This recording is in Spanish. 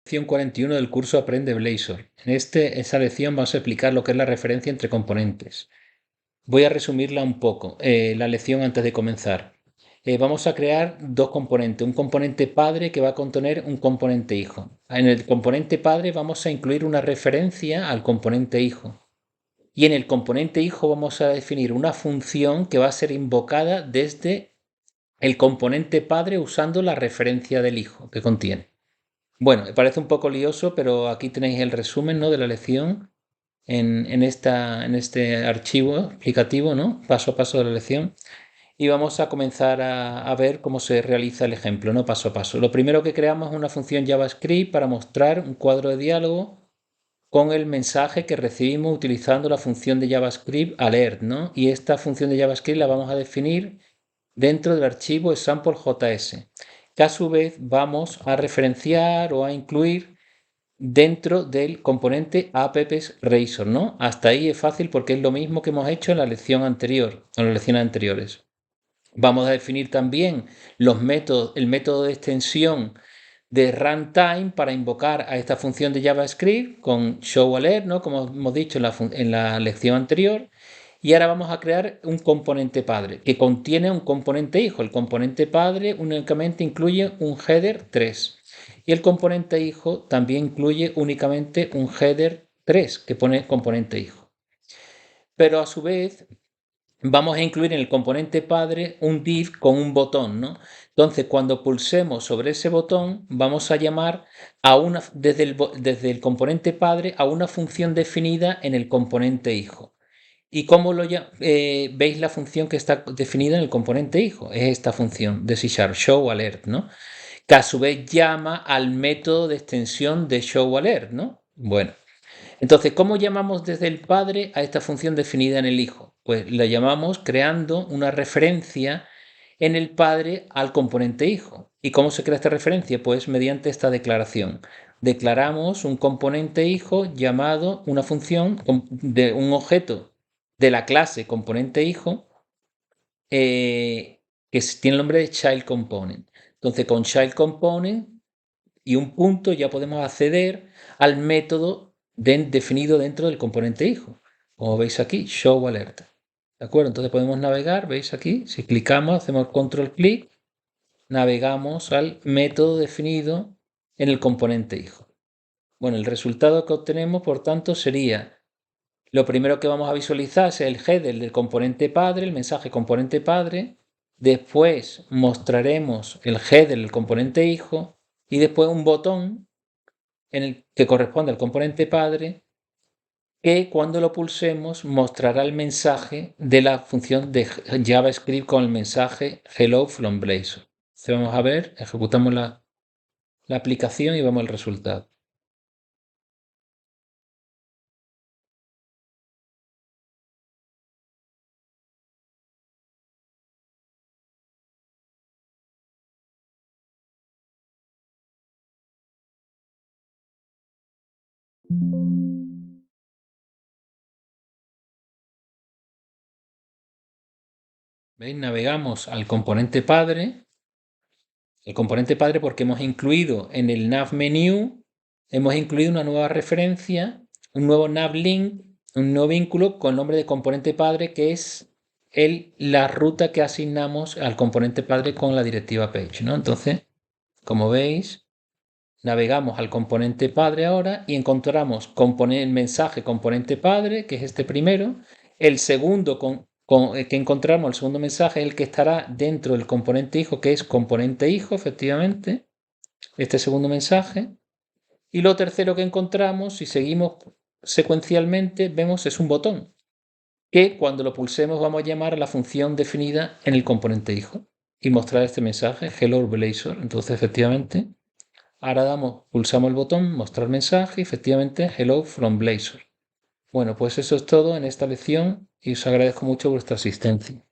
Lección 41 del curso Aprende Blazor. En esa lección vamos a explicar lo que es la referencia entre componentes. Voy a resumirla un poco, la lección antes de comenzar. Vamos a crear dos componentes, un componente padre que va a contener un componente hijo. En el componente padre vamos a incluir una referencia al componente hijo. Y en el componente hijo vamos a definir una función que va a ser invocada desde el componente padre usando la referencia del hijo que contiene. Bueno, me parece un poco lioso, pero aquí tenéis el resumen, ¿no?, de la lección en este archivo explicativo, ¿no?, paso a paso de la lección. Y vamos a comenzar a ver cómo se realiza el ejemplo, ¿no?, paso a paso. Lo primero que creamos es una función JavaScript para mostrar un cuadro de diálogo con el mensaje que recibimos utilizando la función de JavaScript alert, ¿no? Y esta función de JavaScript la vamos a definir dentro del archivo example.js, que a su vez vamos a referenciar o a incluir dentro del componente appsRazor, ¿no? Hasta ahí es fácil porque es lo mismo que hemos hecho en la lección anterior, en las lecciones anteriores. Vamos a definir también el método de extensión de runtime para invocar a esta función de JavaScript con showAlert, ¿no?, como hemos dicho en la lección anterior. Y ahora vamos a crear un componente padre que contiene un componente hijo. El componente padre únicamente incluye un header 3 y el componente hijo también incluye únicamente un header 3 que pone componente hijo. Pero a su vez vamos a incluir en el componente padre un div con un botón, ¿no? Entonces, cuando pulsemos sobre ese botón, vamos a llamar desde el componente padre a una función definida en el componente hijo. ¿Y cómo veis la función que está definida en el componente hijo? Es esta función de C# showAlert, ¿no?, que a su vez llama al método de extensión de showAlert, ¿no? Bueno, entonces, ¿cómo llamamos desde el padre a esta función definida en el hijo? Pues la llamamos creando una referencia en el padre al componente hijo. ¿Y cómo se crea esta referencia? Pues mediante esta declaración. Declaramos un componente hijo llamado una función de un objeto de la clase componente hijo que tiene el nombre de child component. Entonces, con child component y un punto ya podemos acceder al método definido dentro del componente hijo. Como veis aquí, showAlert. ¿De acuerdo? Entonces podemos navegar, veis aquí, si clicamos, hacemos control clic, navegamos al método definido en el componente hijo. Bueno, el resultado que obtenemos, por tanto, sería, lo primero que vamos a visualizar es el header del componente padre, el mensaje componente padre, después mostraremos el header del componente hijo y después un botón que corresponde al componente padre, que cuando lo pulsemos mostrará el mensaje de la función de JavaScript con el mensaje Hello from Blazor. Entonces vamos a ver, ejecutamos la aplicación y vemos el resultado. ¿Veis? Navegamos al componente padre. El componente padre porque hemos incluido en el nav menu, hemos incluido una nueva referencia, un nuevo nav link, un nuevo vínculo con el nombre de componente padre, que es la ruta que asignamos al componente padre con la directiva page, ¿no? Entonces, como veis, navegamos al componente padre ahora y encontramos el mensaje componente padre, que es este primero. El segundo que encontramos, el segundo mensaje, es el que estará dentro del componente hijo, que es componente hijo, efectivamente, este segundo mensaje. Y lo tercero que encontramos, si seguimos secuencialmente, vemos es un botón, que cuando lo pulsemos vamos a llamar a la función definida en el componente hijo y mostrar este mensaje, Hello Blazor. Entonces, efectivamente, ahora pulsamos el botón, mostrar mensaje, y efectivamente, Hello from Blazor. Bueno, pues eso es todo en esta lección y os agradezco mucho vuestra asistencia.